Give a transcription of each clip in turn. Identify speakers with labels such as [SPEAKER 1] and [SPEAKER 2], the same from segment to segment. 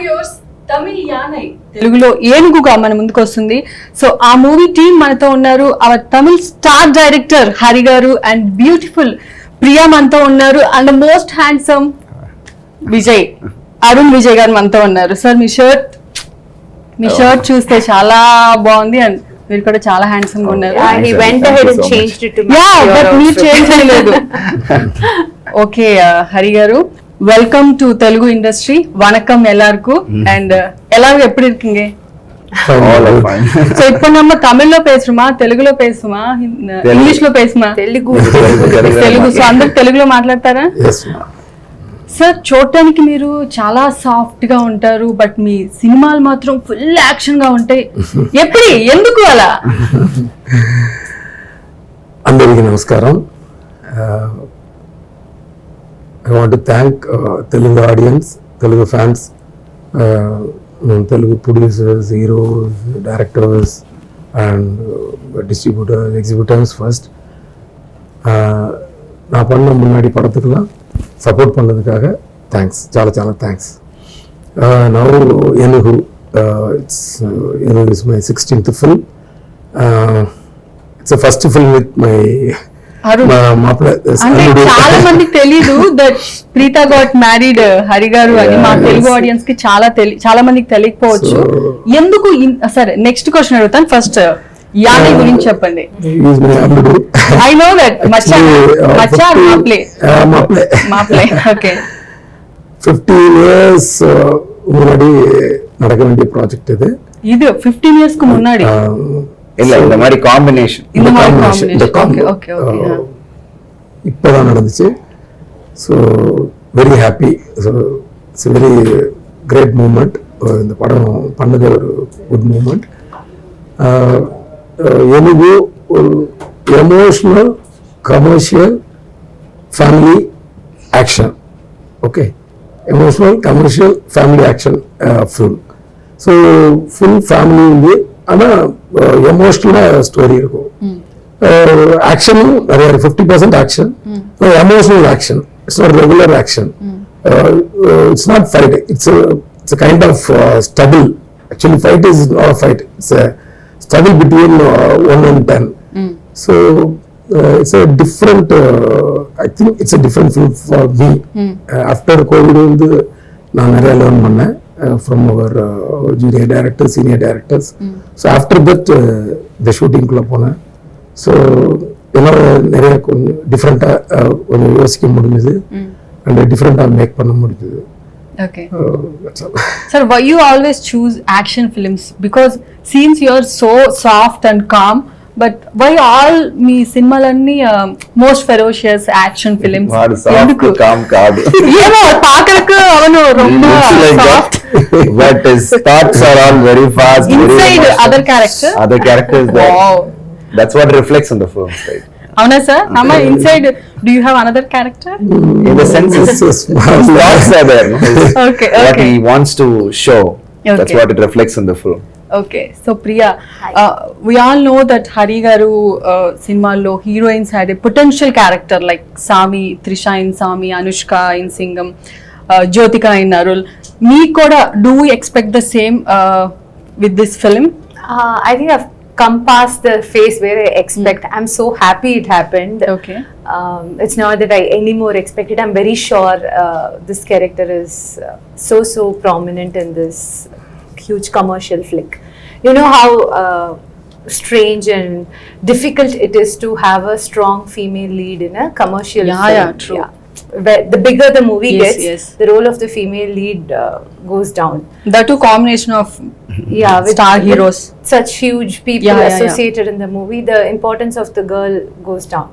[SPEAKER 1] Yours Tamil యానై తెలుగులో ఏనుగుగా మన ముందుకు వస్తుంది. సో ఆ మూవీ టీం మనతో ఉన్నారు. Our Tamil star director Hari garu and beautiful Priya మనతో ఉన్నారు. And most handsome Vijay Arun Vijay garu మనతో ఉన్నారు. సార్ మీ షర్ట్ చూస్తే చాలా బాగుంది అండ్ మీరు కూడా చాలా హ్యాండ్సమ్ గా ఉన్నారు. మీరు చేంజ్ చేయలేదు. ఓకే హరి గారు, வெல்கம் டு தெலுங்கு இண்டஸ்ட்ரி. வணக்கம் எல்லாருக்கும். அண்ட் எல்லாரும் எப்படி இருக்கீங்க? சோ இப்போ நம்ம தமிழ்ல பேசுறோமா, తెలుగులో பேசுமா, ఇంగ్లీష్ లో பேசுமா? తెలుగు. సో అందరూ తెలుగులో మాట్లాడతారా? సార్ చూడటానికి మీరు చాలా సాఫ్ట్ గా ఉంటారు, బట్ మీ సినిమాలు మాత్రం ఫుల్ యాక్షన్ గా ఉంటాయి. ఎందుకు అలా?
[SPEAKER 2] అందరికీ నమస్కారం. I want to thank Telugu audience, Telugu fans, Telugu producers, heroes, directors and distributors, exhibitors first. நான் பண்ண முன்னாடி படத்துக்கெல்லாம் சப்போர்ட் பண்ணதுக்காக தேங்க்ஸ், చాలా thanks. Now Enugu, Enugu is my 16th film. It's the first film with my
[SPEAKER 1] చాలా మందికి తెలీదు that Preetha got married Hari గారు అని. మా తెలుగు ఆడియన్స్ కి చాలా మందికి తెలియకపోవచ్చు. ఎందుకు? సరే నెక్స్ట్ క్వశ్చన్ అడుగుతాను. ఫస్ట్ యాని గురించి చెప్పండి. I know that Maccha మాప్లే. Okay,
[SPEAKER 2] 15 years முன்னாடி நடக்க வேண்டிய ப்ராஜெக்ட் இது
[SPEAKER 1] 15 years க்கு முன்னாடி
[SPEAKER 3] இல்ல இந்த மாதிரி காம்பினேஷன்
[SPEAKER 2] இப்பதான் நடந்துச்சு. So very happy. So it's very great moment. இந்த படம் பண்ணது ஒரு குட் மூமெண்ட். எனக்கு ஒரு emotional commercial family action. Okay, emotional commercial family action film. So full family வந்து ஆனால் எமோஷனலாக ஸ்டோரி இருக்கும். ஆக்ஷனும் நிறைய 50% action, emotional action. It's not regular action. It's not fight. It's kind of struggle. Actually fight is not a fight. It's a struggle between 1 and 10. So it's a different, I think it's a different film for me. After Covid வந்து நான் நிறைய learn பண்ணேன் from our junior directors, senior directors. So after that the shooting குள்ள போனேன். So எல்லாம் நிறைய கொஞ்சம் டிஃப்ரெண்ட்டாக கொஞ்சம் யோசிக்க முடிஞ்சது அண்ட் டிஃப்ரெண்ட்டாக மேக் பண்ண முடிஞ்சது.
[SPEAKER 1] Okay. Sir, why you always choose action films? Because seems you are so soft and calm, but why all me సినిమాలన్నీ మోస్ట్ ఫెరోషియస్ యాక్షన్ ఫిల్మ్స్?
[SPEAKER 3] ఎందుకు కామ్ కాదు?
[SPEAKER 1] ఏమో పాకలకు అవను ரொம்ப soft,
[SPEAKER 3] but his thoughts are all very fast.
[SPEAKER 1] Inside other characters
[SPEAKER 3] that's what reflects on the film, right?
[SPEAKER 1] అవునా sir? అమ్మ inside do you have another character?
[SPEAKER 3] In the sense his thoughts are there, no?
[SPEAKER 1] Okay.
[SPEAKER 3] What he wants to show, that's what it reflects in the film.
[SPEAKER 1] Okay, so Priya, we all know that Hari garu cinemaalo heroines had a potential character like Sami, Trisha in Sami, Anushka in Singham, Jyotika in Narul. Me koda, do we expect the same with this film?
[SPEAKER 4] I think I've come past the phase where I expect. I'm so happy it happened.
[SPEAKER 1] Okay.
[SPEAKER 4] It's not that I anymore expect it. I'm very sure this character is so prominent in this huge commercial flick. You know how strange and difficult it is to have a strong female lead in a commercial film.
[SPEAKER 1] Yeah, true. Yeah.
[SPEAKER 4] The bigger the movie gets,
[SPEAKER 1] yes.
[SPEAKER 4] the role of the female lead goes down.
[SPEAKER 1] The two combination of
[SPEAKER 4] with
[SPEAKER 1] star heroes,
[SPEAKER 4] such huge people associated in the movie, the importance of the girl goes down.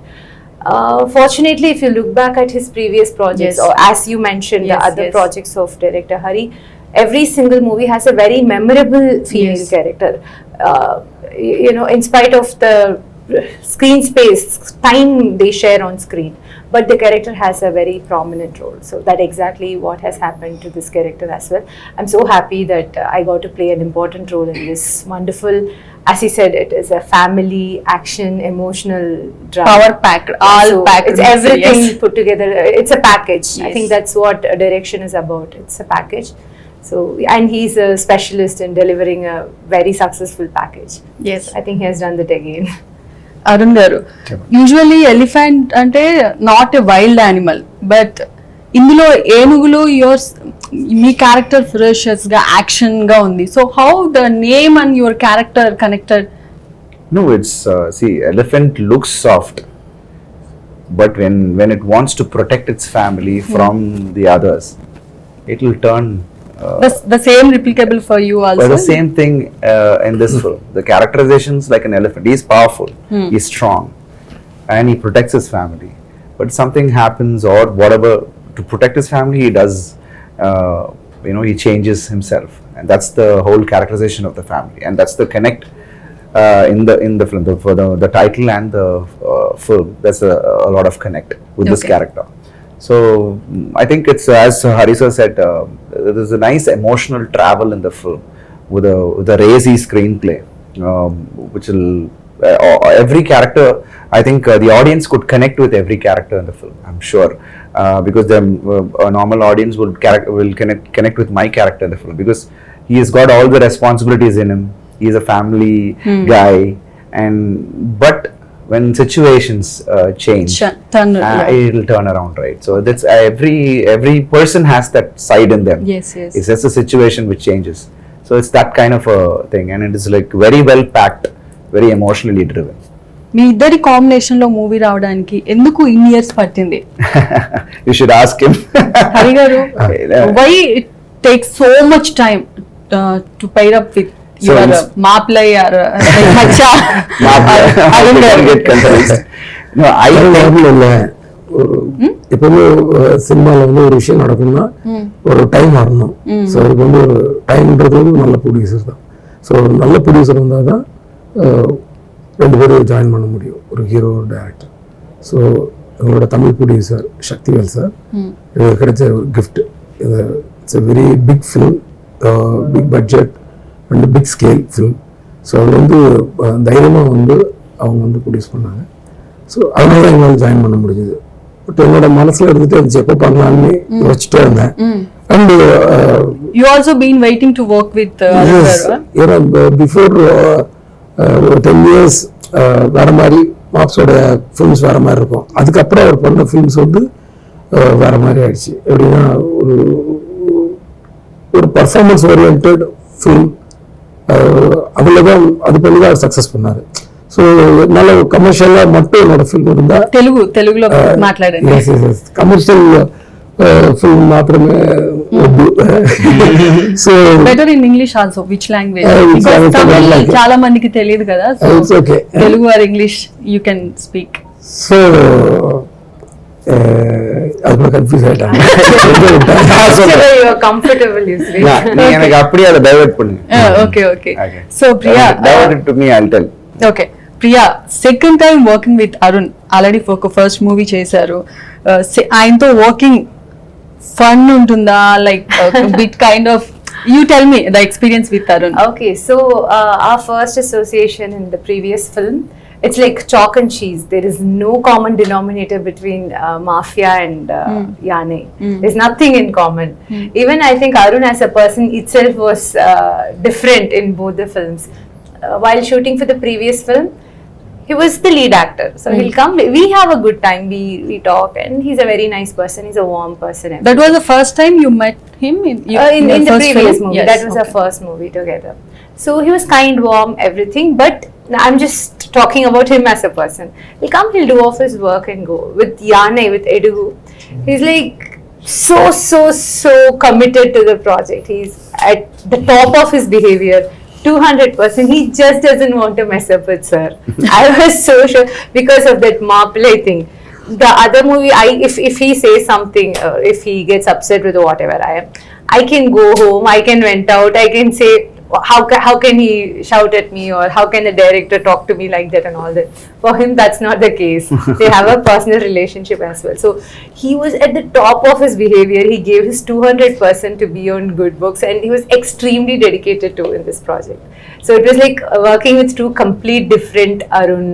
[SPEAKER 4] Fortunately, if you look back at his previous projects, or as you mentioned, the other projects of director Hari, every single movie has a very memorable female character. You know, in spite of the screen space, time they share on screen, but the character has a very prominent role. So that exactly what has happened to this character as well. I'm so happy that I got to play an important role in this wonderful, as he said, it is a family action emotional drama,
[SPEAKER 1] power packed, all packed.
[SPEAKER 4] It's everything put together. It's a package. I think that's what direction is about. It's a package. So, and he's a specialist in delivering a very successful package.
[SPEAKER 1] Yes.
[SPEAKER 4] I think he has done that again.
[SPEAKER 1] Arun గారు, usually elephant అంటే not a wild animal, but ఇందులో ఏనుగులు మీ character ferocious గా action గా ఉంది. So how the name and your character connected?
[SPEAKER 3] No, it's see, elephant looks soft, but when it wants to protect its family from the others, it will turn.
[SPEAKER 1] The same replicable for you also?
[SPEAKER 3] But the same thing in this film. The characterization's like an elephant. He's powerful, he's strong, and he protects his family. But something happens or whatever, to protect his family, he does, he changes himself. And that's the whole characterization of the family. And that's the connect in the film. For the title and the film, there's a lot of connect with this character. So I think it's, as Hari sir said, there's a nice emotional travel in the film with a racy screenplay, which will every character. I think the audience could connect with every character in the film. I'm sure, because a normal audience will connect with my character in the film, because he has got all the responsibilities in him. He's a family guy, but when situations change, it will turn around, right? So that's every person has that side in them.
[SPEAKER 1] Yes.
[SPEAKER 3] It's just a situation which changes. So it's that kind of a thing, and it is like very well packed, very emotionally driven.
[SPEAKER 1] మీ ఇద్దరి combination లో movie రావడానికి ఎందుకు in years పట్టింది?
[SPEAKER 3] You should ask him.
[SPEAKER 1] Hari గారు, why it takes so much time to pair up with your Maplay or Hacha?
[SPEAKER 3] I don't get confused. No, I think
[SPEAKER 2] எப்பவுமே சினிமாவில் வந்து ஒரு விஷயம் நடக்கும்னா ஒரு டைம் வரணும். ஸோ அதுக்கு வந்து ஒரு டைம்ன்றது வந்து நல்ல ப்ரொடியூசர் தான். ஸோ நல்ல ப்ரொடியூசர் வந்தால் தான் ரெண்டு பேரும் ஜாயின் பண்ண முடியும், ஒரு ஹீரோ ஒரு டேரக்டர். ஸோ எங்களோட தமிழ் ப்ரொடியூசர் சக்திவேல் சார் இது கிடைச்ச ஒரு கிஃப்ட். இது it's a very big film, big budget and big scale film. So அது வந்து தைரியமாக வந்து அவங்க வந்து ப்ரொடியூஸ் பண்ணாங்க. ஸோ அதனால தான் எங்களால் ஜாயின் பண்ண முடிஞ்சது. பட் என்னோட மனசில் எடுத்துட்டு அது செக் பண்ணலான்னு வச்சுட்டே இருந்தேன். And
[SPEAKER 1] you also been waiting to work with
[SPEAKER 2] ஏன்னா பிஃபோர் 10 years வேற மாதிரி மாப்ஸோட ஃபிலிம்ஸ் வேற மாதிரி இருக்கும். அதுக்கப்புறம் அவர் பண்ண ஃபிலிம்ஸ் வந்து வேற மாதிரி ஆயிடுச்சு. எப்படின்னா ஒரு பர்ஃபார்மன்ஸ் ஓரியன்ட் ஃபிலிம், அதில் தான் அது பண்ணி தான் அவர் சக்ஸஸ் பண்ணார். సో நல்ல కమర్షియల్గా மட்டும் என்னோட ఫిల్మ్ இருந்தா
[SPEAKER 1] తెలుగులో మాట్లాడండి.
[SPEAKER 2] కమర్షియల్ ఫిల్మ్ మాత్రమే వద్దు. So
[SPEAKER 1] better in English also. Which language? చాలా మందికి తెలియదు కదా. So Telugu or English you can speak.
[SPEAKER 2] So அது கூட கன்ஃபியூஸ் ஆயிட்டாங்க.
[SPEAKER 3] எனக்கு அப்படியே அதை டைவர்ட் பண்ணுங்க.
[SPEAKER 1] Okay. So Priya,
[SPEAKER 3] divert to me, I'll tell.
[SPEAKER 1] Okay Priya, second time working with Arun. Already ఒక ఫస్ట్ మూవీ చేశారు. ఆయనతో వర్కింగ్ ఫన్ ఉంటుందా? Like bit kind of, you tell me the experience with Arun.
[SPEAKER 4] Okay, so our first association in the previous film, it's like chalk and cheese. There is no common denominator between Mafia and Yane. There's nothing in common. Even I think Arun as a person itself was different in both the films. While shooting for the previous film, he was the lead actor. So he'll come, we have a good time, we talk, and he's a very nice person, he's a warm person.
[SPEAKER 1] That was the first time you met him in
[SPEAKER 4] the previous movie.
[SPEAKER 1] Yes,
[SPEAKER 4] that was our first movie together. So he was kind, warm, everything, but I'm just talking about him as a person. He'll come, he'll do off his work and go. With Yane, with Enugu, he's like so committed to the project. He's at the top of his behavior, 200%. He just doesn't want to mess up with sir. I was so sure because of that Maplay thing. The other movie, if he says something, if he gets upset with whatever I can go home, I can vent out, I can say how can he shout at me, or how can a director talk to me like that and all that. For him, that's not the case. They have a personal relationship as well. So he was at the top of his behavior. He gave his 200% to be on good books, and he was extremely dedicated to in this project. So it was like working with two complete different Arun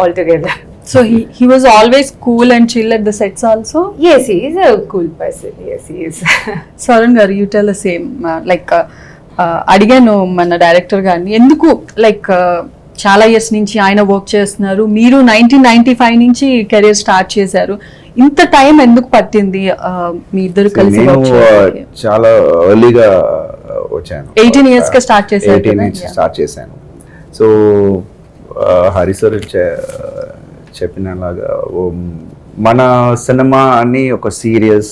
[SPEAKER 4] altogether.
[SPEAKER 1] So he was always cool and chill at the sets also.
[SPEAKER 4] Yes, he is a cool person. Yes, he is.
[SPEAKER 1] So Arun garu, you tell the same. అడిగాను మన director గారిని, ఎందుకు like చాలా years నుంచి ఆయన work చేస్తున్నారు, మీరు 1995 నుంచి కెరీర్ స్టార్ట్ చేశారు, ఇంత టైం ఎందుకు పట్టింది మీ ఇద్దరు కలిసి?
[SPEAKER 3] చాలా ఎర్లీగా వచ్చాను,
[SPEAKER 1] 18 years గా స్టార్ట్ చేశారు.
[SPEAKER 3] 18 నుంచి స్టార్ట్ చేశాను. సో హరి సార్ చెప్పినలాగా మన సినిమా అన్ని ఒక సీరియస్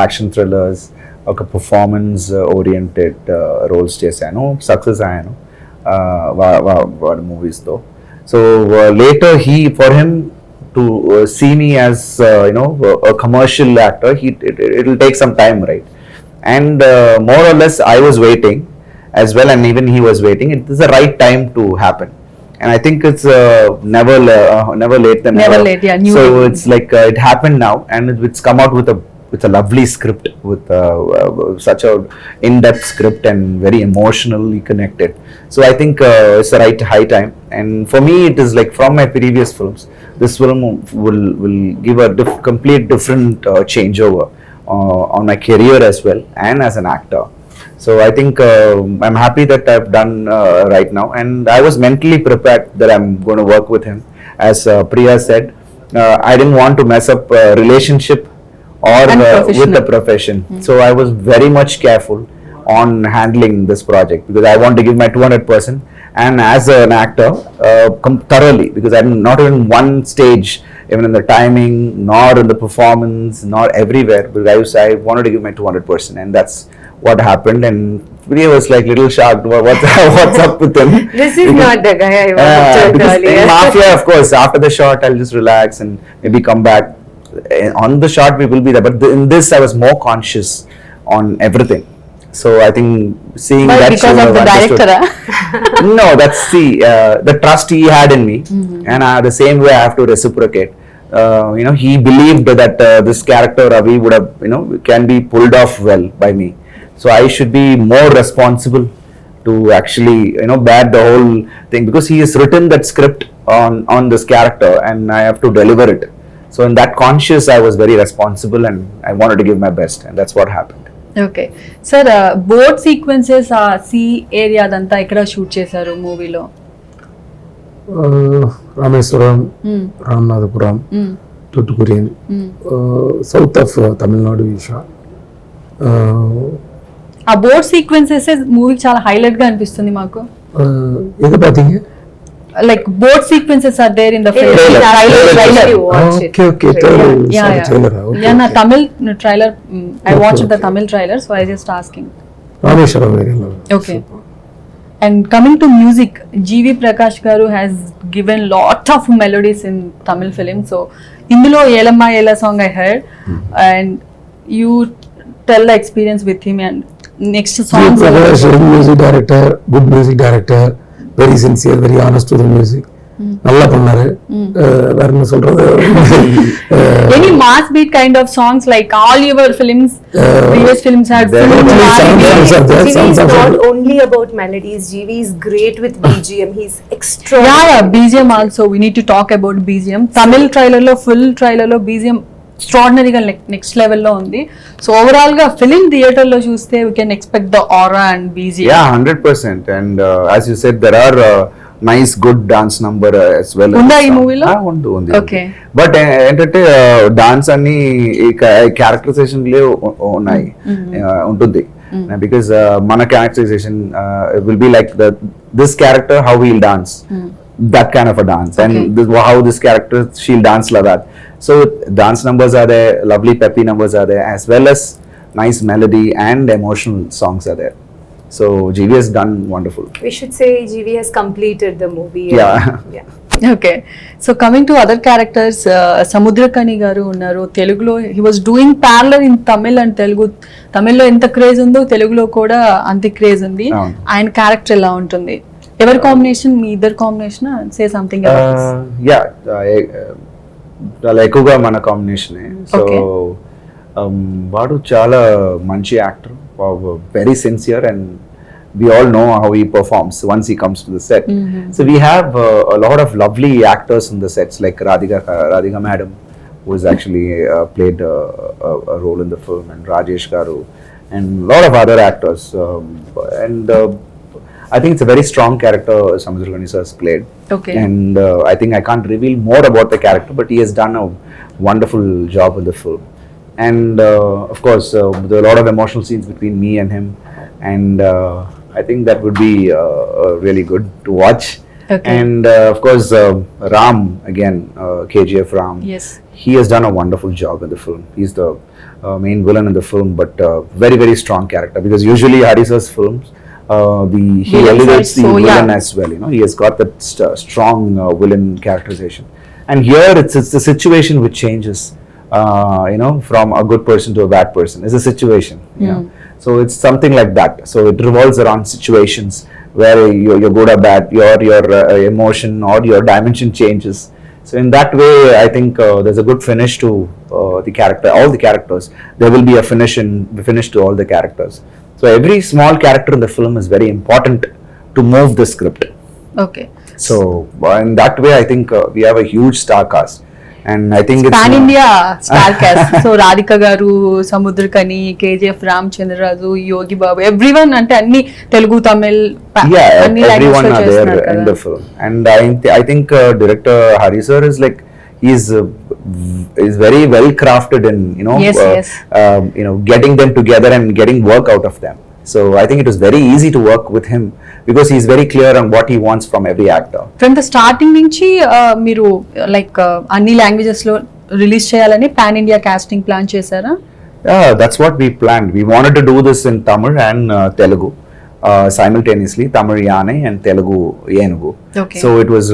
[SPEAKER 3] యాక్షన్ థ్రిల్లర్స్, ఒక పర్ఫార్మెన్స్ ఓరియంటెడ్ రోల్స్ చేశాను, సక్సెస్ అయ్యాను వాడి మూవీస్తో. So later for him to see me as commercial actor, it will take some time, right? And more or less I was waiting as well, and even he was waiting. It is the right time to happen, and I think it's never late than
[SPEAKER 1] never
[SPEAKER 3] never.
[SPEAKER 1] late, yeah.
[SPEAKER 3] So it's like it happened now, and it's come out with a lovely script, with such a in-depth script and very emotionally connected. So I think it's the right high time, and for me it is like from my previous films, this film will give a complete different changeover on my career as well and as an actor. So I think I'm happy that I've done right now, and I was mentally prepared that I'm going to work with him. As Priya said, I didn't want to mess up relationship or with the profession. So I was very much careful on handling this project, because I want to give my 200%, and as an actor thoroughly, because I'm not in one stage, even in the timing, nor in the performance, nor everywhere, because I wanted to give my 200%, and that's what happened. And Priya was like little shocked, what's up with him?
[SPEAKER 4] This is not the guy I wanted to earlier.
[SPEAKER 3] In Mafia, of course, after the shot I'll just relax and maybe come back. On the shot we will be there, but in this I was more conscious on everything. So I think seeing
[SPEAKER 1] But
[SPEAKER 3] that
[SPEAKER 1] because of the director,
[SPEAKER 3] no, that's the trust he had in me, and the same way I have to reciprocate. He believed that this character Ravi would have, can be pulled off well by me. So I should be more responsible to actually, bear the whole thing, because he has written that script on this character, and I have to deliver it. So in that conscious, I was very responsible, and I wanted to give my best, and that's what happened.
[SPEAKER 1] Okay sir, boat sequences ఆ sea area అదంతా ఎక్కడ shoot చేశారు మూవీలో?
[SPEAKER 2] Rameswaram, Ramanathapuram, Tuticorin, south of Tamil Nadu.
[SPEAKER 1] ఆ boat sequences మూవీకి చాలా highlight గా అనిపిస్తుంది మాకు.
[SPEAKER 2] எதை பார்த்தீங்க?
[SPEAKER 1] Like boat sequences are there in the film.
[SPEAKER 4] Trailer.
[SPEAKER 2] Okay.
[SPEAKER 1] Yeah, na Tamil trailer. I watched the Tamil trailer, so I just asking.
[SPEAKER 2] Rameswaram ఏరియాలో.
[SPEAKER 1] Okay. And coming to music, GV Prakash garu has given lot of melodies in Tamil film. So indulo Elamma Ela song I heard, and you tell the experience with him and next song.
[SPEAKER 2] Prakash, music director, good music director, very sincere, very honest to the music. நல்லா பண்ணாரு. வேற என்ன சொல்றது?
[SPEAKER 1] Any mass beat kind of songs, like all your films, previous films had
[SPEAKER 4] GV is not only about melodies. GV is great with BGM. He's extraordinary.
[SPEAKER 1] Yeah, BGM also. We need to talk about BGM. Tamil trailer lo, full trailer lo BGM extraordinary గా next level లో ఉంది. So overall గా film theatre లో చూస్తే we can expect the aura and BGM.
[SPEAKER 3] Yeah, 100%. And as you said, there are nice good dance number as well.
[SPEAKER 1] ఉందా ఈ మూవీలో?
[SPEAKER 3] ఉంది.
[SPEAKER 1] Okay.
[SPEAKER 3] బట్ ఏంటంటే డాన్స్ అన్ని క్యారెక్టరైజేషన్ లే ఉన్నాయి, ఉంటుంది. Because మన characterisation will be like this character how he'll dance, that kind of a dance, and how this character she'll dance like that. So dance numbers are there, lovely peppy numbers are there, as well as nice melody and emotional songs are there. So GV has done wonderful.
[SPEAKER 4] We should say GV has completed the movie.
[SPEAKER 3] Yeah.
[SPEAKER 1] Okay. So coming to other characters, Samudrakani garu unnaru. Telugulo he was doing parallel in Tamil and Telugu. Tamil lo enta craze undo, Telugulo kuda anti craze undi. ఆయన character ఎలా ఉంటుంది? ఎవరి combination? మీ ఇద్దరు combination? Say something about this.
[SPEAKER 3] చాలా ఎక్కువగా మన కాంబినేషనే. So వాడు చాలా మంచి actor, very sincere, and we all know how he performs once he comes to the set. So we have a lot of lovely actors in the sets, like Radhika Madam, who has actually played a role in the film, and Rajesh Garu, and a lot of other actors. I think it's a very strong character Samudra Ganisa has played.
[SPEAKER 1] Okay.
[SPEAKER 3] And I think I can't reveal more about the character, but he has done a wonderful job in the film. And of course, there are a lot of emotional scenes between me and him. And I think that would be really good to watch.
[SPEAKER 1] Okay.
[SPEAKER 3] And of course, Ram, again, KGF Ram.
[SPEAKER 1] Yes.
[SPEAKER 3] He has done a wonderful job in the film. He's the main villain in the film, but very, very strong character. Because usually Harisa's films, he elevates the villain as well. You know, he has got that strong villain characterization. And here it's the situation which changes. You know, from a good person to a bad person. It's a situation. You know, so it's something like that. So it revolves around situations where you're good or bad, your emotion or your dimension changes. So in that way, I think there's a good finish to the character, all the characters. There will be a finish to all the characters. So every small character in the film is very important to move the script.
[SPEAKER 1] Okay.
[SPEAKER 3] So in that way, I think we have a huge star cast. And I think it's
[SPEAKER 1] pan India star cast. So Radhika Garu, Samudrakani, KGF Ram Chandraju, Yogi Babu, everyone ante anni Telugu, Tamil,
[SPEAKER 3] yeah, everyone are there in the film. And I think director Hari sir is like, is very well crafted in getting them together and getting work out of them. So I think it was very easy to work with him because he's very clear on what he wants from every actor.
[SPEAKER 1] From the starting nunchi మీరు like అన్ని languages లో release చేయాలని pan India casting plan చేశారా?
[SPEAKER 3] Yeah, that's what we planned. We wanted to do this in Tamil and Telugu simultaneously, Tamil Yane and Telugu Enugu.
[SPEAKER 1] Okay.
[SPEAKER 3] So it was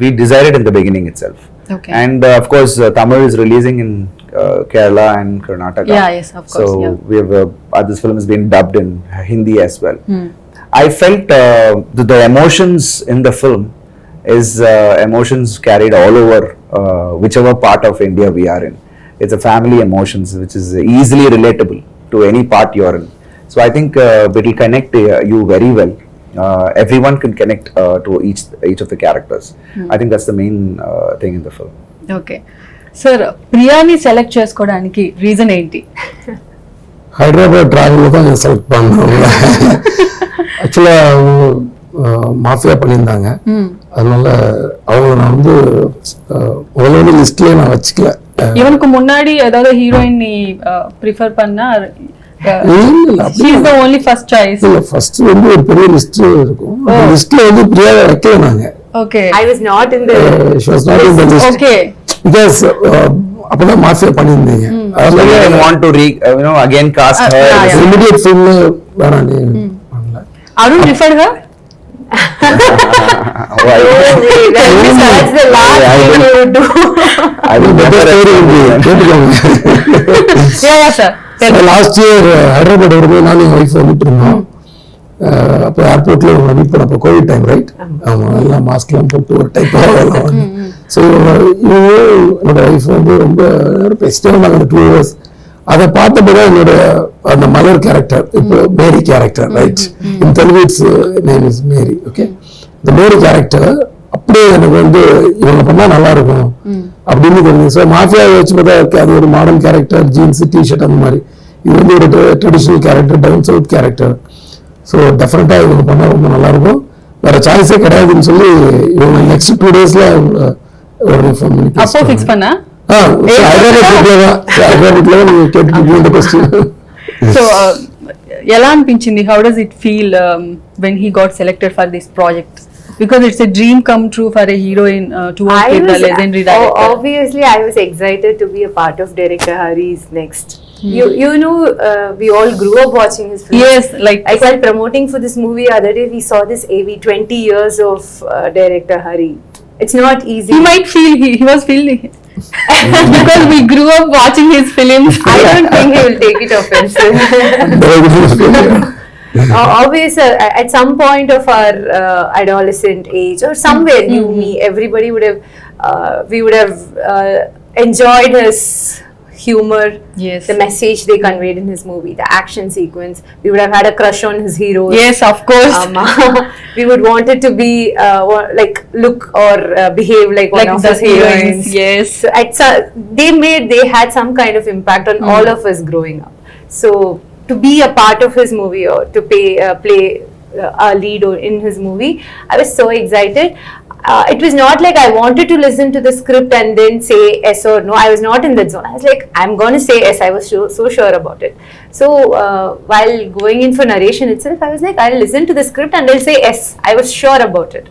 [SPEAKER 3] we decided in the beginning itself.
[SPEAKER 1] Okay.
[SPEAKER 3] And of course Tamil is releasing in Kerala and Karnataka.
[SPEAKER 1] Yeah, yes, of course.
[SPEAKER 3] So
[SPEAKER 1] yeah.
[SPEAKER 3] we have this film has been dubbed in Hindi as well. I felt the emotions in the film is emotions carried all over whichever part of India we are in. It's a family emotions which is easily relatable to any part you're in. So I think it will connect you very well. Everyone can connect to each of the characters. I think that's the main thing in the film.
[SPEAKER 1] Okay. Sir, ప్రియాని select చేసుకోవడానికి reason ఏంటి?
[SPEAKER 2] ஹைதராபாத் டிராவலில் தான் நான் select பண்ணேன். ஆக்சுவலாக mafia பண்ணியிருந்தாங்க. அதனால அவங்க நான் வந்து உங்களோட லிஸ்ட்லேயே நான் வச்சுக்கல.
[SPEAKER 1] இவனுக்கு முன்னாடி ஏதாவது ஹீரோயின் நீ ப்ரிஃபர் பண்ணா? She is the only first choice.
[SPEAKER 2] இல்ல ஃபர்ஸ்ட் வந்து ஒரு பெரிய லிஸ்ட் இருக்கும். லிஸ்ட்ல வந்து பிரியாவை வைக்கல நாங்க.
[SPEAKER 1] Okay.
[SPEAKER 4] I was not in the
[SPEAKER 2] she was not in the list.
[SPEAKER 1] Okay.
[SPEAKER 2] Because அப்பதான் மாஃபியா பண்ணியிருந்தீங்க.
[SPEAKER 3] So you didn't want to again cast her.
[SPEAKER 2] Immediate film வேணாம் நீ பண்ணல.
[SPEAKER 1] Arun referred her?
[SPEAKER 3] Why?
[SPEAKER 4] that's the last thing you would do.
[SPEAKER 3] I will
[SPEAKER 2] better story
[SPEAKER 1] Yeah, sir.
[SPEAKER 2] Last year Hyderabad வரும்போது நானும் என் wife வந்துட்டு இருந்தோம். அப்போ ஏர்போர்ட்ல மீட் பண்ணப்போ கோவிட் டைம் ரைட். ஆமாம், எல்லாம் மாஸ்க்லாம் போட்டு ஒரு டைப் வந்து ஸோ என்னோட ஒய்ஃப் வந்து ரொம்ப பேசிட்டே இருந்தாங்க அந்த 2 years. அதை பார்த்தப்பதான் என்னோட அந்த மலர் கேரக்டர், இப்போ Mary character right, in Telugu it's name is Mary. Okay, இந்த மேரி கேரக்டர் அப்படியே எனக்கு வந்து இவங்க பண்ணா நல்லா இருக்கும் அப்படின்னு தெரிஞ்சு. ஸோ மாஃபியா வச்சு பார்த்தா அது ஒரு மாடர்ன் கேரக்டர், ஜீன்ஸ் டிஷர்ட் அந்த மாதிரி. இது வந்து ஒரு traditional character, down south character. So டெஃபினட்டா இவங்க பண்ணா ரொம்ப நல்லா இருக்கும், வேற சாய்ஸே கிடையாதுன்னு சொல்லி இவங்க நெக்ஸ்ட் 2 days ஒரு ஃபோன் பண்ணி
[SPEAKER 1] அப்போ ஃபிக்ஸ் பண்ணா
[SPEAKER 2] హైదరాబాద్లో నువ్వు కేட்டுకుంటే క్వశ్చన్.
[SPEAKER 1] సో ఎలా అనిపించింది? How does it feel when he got selected for this project? Because it's a dream come true for a heroine to work with the legendary director.
[SPEAKER 4] Obviously, I was excited to be a part of director Hari's next. You know, we all grew up watching his films.
[SPEAKER 1] Yes, like
[SPEAKER 4] I started promoting for this movie other day. We saw this AV 20 years of director Hari. It's not easy.
[SPEAKER 1] He might feel he was feeling because we grew up watching his films.
[SPEAKER 4] I don't think he will take it offensive. Obviously, at some point of our adolescent age or somewhere, me, everybody would have, we would have enjoyed his humor,
[SPEAKER 1] Yes.
[SPEAKER 4] the message they conveyed in his movie, the action sequence. We would have had a crush on his heroes.
[SPEAKER 1] Yes, of course.
[SPEAKER 4] We would want it to be like look or behave like one
[SPEAKER 1] Like
[SPEAKER 4] of
[SPEAKER 1] the
[SPEAKER 4] his heroines.
[SPEAKER 1] Yes.
[SPEAKER 4] So they had some kind of impact on all of us growing up. So to be a part of his movie or to play a lead in his movie, I was so excited. It was not like I wanted to listen to the script and then say yes or no. I was not in that zone. I was like, I'm going to say yes. I was so sure about it. So while going in for narration itself, I was like, I'll listen to the script and I'll say yes. I was sure about it.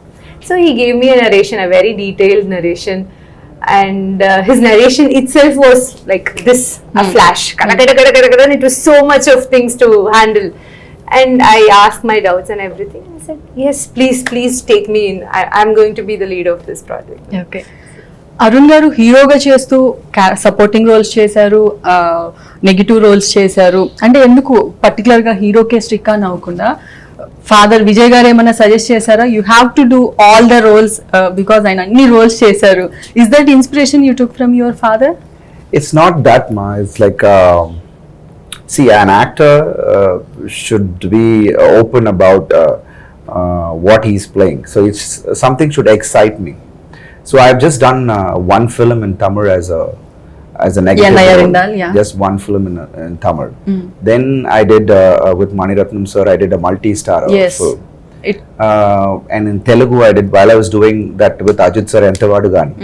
[SPEAKER 4] So he gave me a narration, a very detailed narration. And his narration itself was like this, a flash. And it was so much of things to handle. And I asked my doubts and everything. I said, yes, please take me in. I'm going to be the lead of this project.
[SPEAKER 1] Okay Arun గారు హీరోగా చేస్తూ supporting roles చేశారు, negative roles చేశారు. అంటే ఎందుకు particular గా హీరోకే stick అని అవ్వకుండా ఫాదర్ విజయ్ గారు ఏమైనా సజెస్ట్ చేశారా? You have to do all the roles because ఆయన అన్ని రోల్స్ చేశారు. Is that inspiration you took from your father?
[SPEAKER 3] It's not that, ma. It's like, see, an actor should be open about what he's playing. So it's something should excite me. So I've just done one film in Tamil as a negative role.
[SPEAKER 1] Yeah.
[SPEAKER 3] Just one film in Tamil. Then I did with Maniratnam sir. I did a multi-star
[SPEAKER 1] Yes.
[SPEAKER 3] film. And in Telugu, I did, while I was doing that with Ajit sir, Entavadu Gani.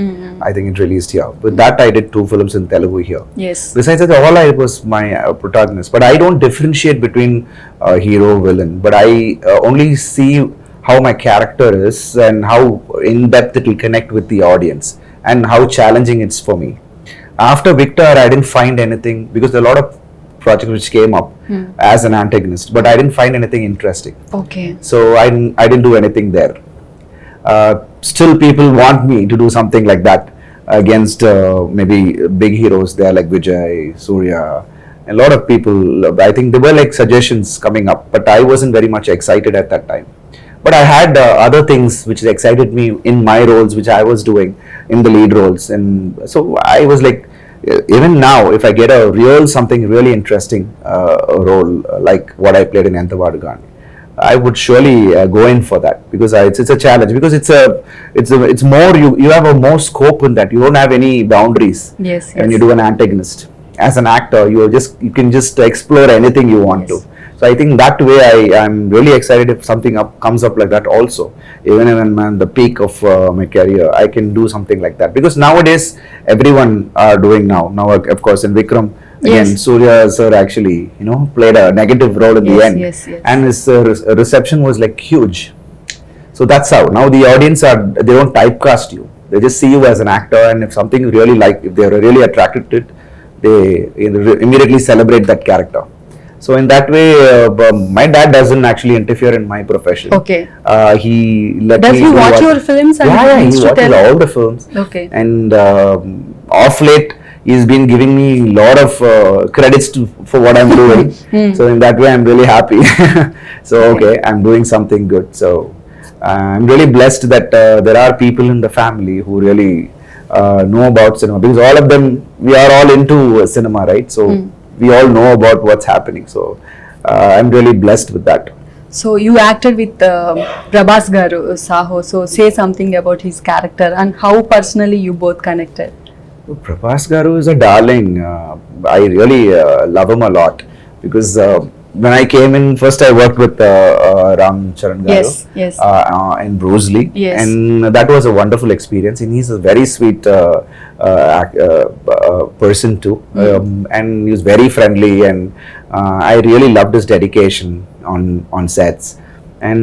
[SPEAKER 3] I think it released here. With that, I did 2 films in Telugu here.
[SPEAKER 1] Yes.
[SPEAKER 3] Besides that, all I was my protagonist. But I don't differentiate between hero, villain. But I only see how my character is and how in depth it will connect with the audience and how challenging it's for me. After Victor, I didn't find anything because there are a lot of projects which came up as an antagonist, but I didn't find anything interesting.
[SPEAKER 1] Okay.
[SPEAKER 3] So I didn't do anything there. Still, people want me to do something like that against maybe big heroes there like Vijay, Surya, a lot of people. I think there were like suggestions coming up, but I wasn't very much excited at that time. But I had other things which excited me in my roles, which I was doing in the lead roles, and so I was like, even now, if I get a something really interesting role like what I played in Entavadu Gani, I would surely go in for that because it's a challenge, because it's more, you have a more scope in that. You don't have any boundaries.
[SPEAKER 1] Yes.
[SPEAKER 3] When you do an antagonist. As an actor, you can just explore anything you want to. So I think that way I'm really excited if something comes up like that also. Even when I'm at the peak of my career, I can do something like that. Because nowadays, everyone are doing now. Now, of course, in Vikram, again,
[SPEAKER 1] Yes.
[SPEAKER 3] Surya sir actually, played a negative role in the
[SPEAKER 1] Yes,
[SPEAKER 3] end.
[SPEAKER 1] yes, yes.
[SPEAKER 3] And his reception was like huge. So that's how. Now the audience they don't typecast you. They just see you as an actor, and if something really if they're really attracted to it, they immediately celebrate that character. So in that way, my dad doesn't actually interfere in my profession.
[SPEAKER 1] Okay.
[SPEAKER 3] He let
[SPEAKER 1] Does
[SPEAKER 3] me
[SPEAKER 1] he
[SPEAKER 3] do
[SPEAKER 1] watch your films and
[SPEAKER 3] Yeah, he
[SPEAKER 1] needs to
[SPEAKER 3] watches
[SPEAKER 1] tell?
[SPEAKER 3] all the films.
[SPEAKER 1] Okay.
[SPEAKER 3] And off late, he's been giving me a lot of credits for what I'm doing. So in that way, I'm really happy. So okay, I'm doing something good. So I'm really blessed that there are people in the family who really know about cinema, because all of them, we are all into cinema, right? So we all know about what's happening. So I'm really blessed with that.
[SPEAKER 1] So you acted with Prabhas garu Saho. So say something about his character and how personally you both connected.
[SPEAKER 3] Prabhas Garu is a darling. I really love him a lot because when I came in, first I worked with Ram Charan Garu
[SPEAKER 1] Yes.
[SPEAKER 3] and Bruce Lee,
[SPEAKER 1] Yes.
[SPEAKER 3] and that was a wonderful experience. And he's a very sweet person too, and he was very friendly, and I really loved his dedication on sets. And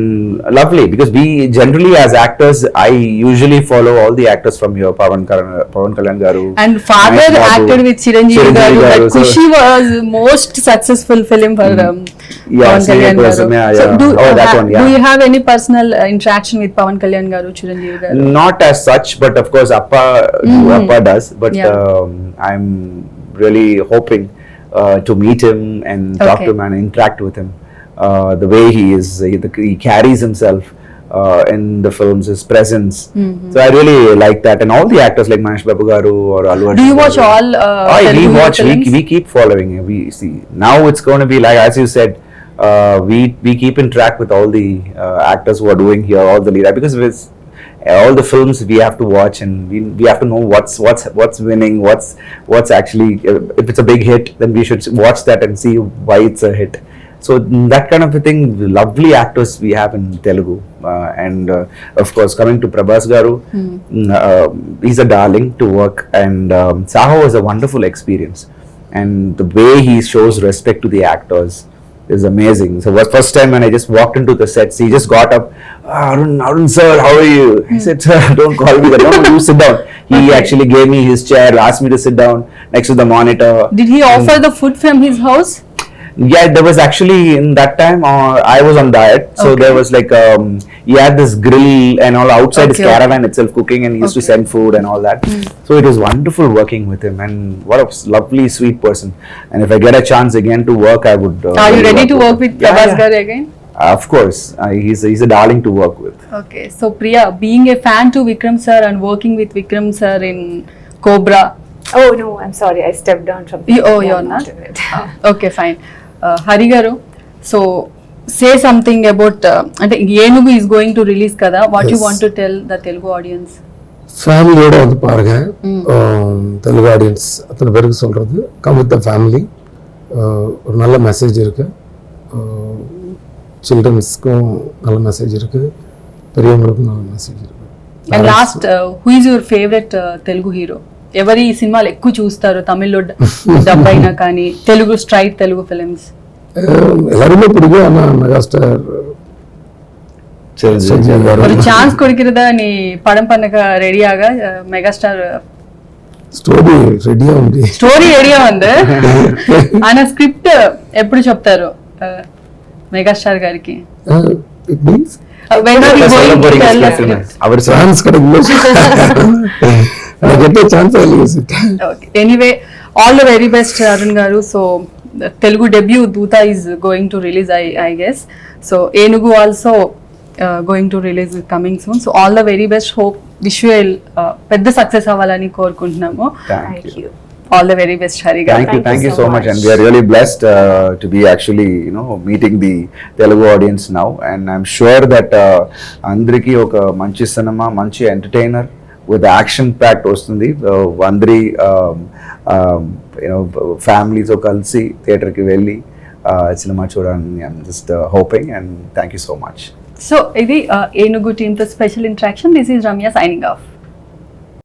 [SPEAKER 3] lovely, because we generally as actors, I usually follow all the actors from here, Pawan Kalyan Garu.
[SPEAKER 1] And father
[SPEAKER 3] Mahesh Babu,
[SPEAKER 1] acted with Chiranjeevi garu. That
[SPEAKER 3] so-
[SPEAKER 1] Kushi was most successful film for Pawan
[SPEAKER 3] Snake
[SPEAKER 1] Kalyan
[SPEAKER 3] was,
[SPEAKER 1] garu.
[SPEAKER 3] yeah,
[SPEAKER 1] So
[SPEAKER 3] yeah. That one, yeah.
[SPEAKER 1] do you have any personal interaction with Pawan Kalyan garu, Chiranjeevi garu?
[SPEAKER 3] Not as such, but of course Appa does. But
[SPEAKER 1] Yeah.
[SPEAKER 3] I'm really hoping to meet him and talk
[SPEAKER 1] Okay.
[SPEAKER 3] to him and interact with him. The way he is, he carries himself in the films, his presence. So I really like that, and all the actors like Mahesh Babu garu or Allu Arjun.
[SPEAKER 1] Do you watch
[SPEAKER 3] garu.
[SPEAKER 1] all
[SPEAKER 3] We
[SPEAKER 1] Telugu
[SPEAKER 3] watch.
[SPEAKER 1] films?
[SPEAKER 3] We keep following. We see now it's going to be like, as you said, we keep in track with all the actors who are doing here, all the lead, because with all the films we have to watch, and we have to know what's winning, what's actually, if it's a big hit, then we should watch that and see why it's a hit. So that kind of a thing, lovely actors we have in Telugu, and of course coming to Prabhas garu, he's a darling to work, and Saho was a wonderful experience, and the way he shows respect to the actors is amazing. So first time when I just walked into the sets, he just got up, Arun sir, how are you? I said, sir, don't call me that. No, you sit down. He actually gave me his chair, asked me to sit down next to the monitor.
[SPEAKER 1] Did he offer the food from his house?
[SPEAKER 3] Yeah, there was actually, in that time I was on diet, so there was like he had this grill and all outside his caravan itself cooking, and he used to send food and all that. So it was wonderful working with him, and what a lovely, sweet person. And if I get a chance again to work, I would.
[SPEAKER 1] Are you ready to work with Prabhas garu again?
[SPEAKER 3] Of course, he's a darling to work with.
[SPEAKER 1] Okay, so Priya, being a fan to Vikram sir and working with Vikram sir in Cobra.
[SPEAKER 4] Oh no, I'm sorry, I stepped down from.
[SPEAKER 1] You're not.
[SPEAKER 4] in it.
[SPEAKER 1] Okay, fine. Hari garu, so say something about అంటే ఏనుగు is going to release కదా, what you
[SPEAKER 2] Yes.
[SPEAKER 1] want to tell the Telugu audience?
[SPEAKER 2] ஃபேமிலியோட வந்து பாருங்க, Telugu audience அத்தனை பேருக்கு சொல்கிறது, come with the family. ஒரு நல்ல மெசேஜ் இருக்குது, சில்ட்ரன்ஸ்க்கும் நல்ல மெசேஜ் இருக்குது, பெரியவங்களுக்கும் நல்ல மெசேஜ் இருக்குது.
[SPEAKER 1] And last, who is your favorite Telugu hero? ఎవరి సినిమాలు ఎక్కువ చూస్తారు తమిళ్లో డబ్ అయినా కానీ, తెలుగు స్ట్రైట్ తెలుగు ఫిలిమ్స్?
[SPEAKER 2] எல்லாருமே பிடிக்கும், ஆனால் மெகாஸ்டார்
[SPEAKER 1] ஒரு ಚಾನ್ಸ್ ಕೊಡ್ಕಿರದ ನೀ ಪಡಂ ಪನ್ನಕ ರೆಡಿಯಾಗ ಮೆಗಾಸ್ಟಾರ್
[SPEAKER 2] స్టోరీ రెడీగా ఉంది,
[SPEAKER 1] స్టోరీ రెడీగా ఉంది, ఆయన స్క్రిప్ట్ ఎప్పుడు చెప్తారు మెగాస్టార్ గారికి?
[SPEAKER 2] It means
[SPEAKER 1] When are you going to tell the script?
[SPEAKER 3] Our
[SPEAKER 2] chance கிடைக்கல, get a chance, I'll use it.
[SPEAKER 1] Okay. Anyway, all the very best, Arun garu. So the Telugu debut Doota is going to release, I guess. So Enugu also going to release coming soon. So all the very best. Hope wish you pedda success avalani korukuntunnamo.
[SPEAKER 3] Thank you.
[SPEAKER 1] All the very best, Hari garu.
[SPEAKER 3] Thank you so much, and we are really blessed to be actually, meeting the Telugu audience now, and I'm sure that andriki oka manchi cinema, manchi entertainer with action packed ostundi, andri families o kalsi theater ki velli cinema chudani. I'm just hoping, and thank you so much.
[SPEAKER 1] So idi Enugu team to special interaction. This is Ramya signing off.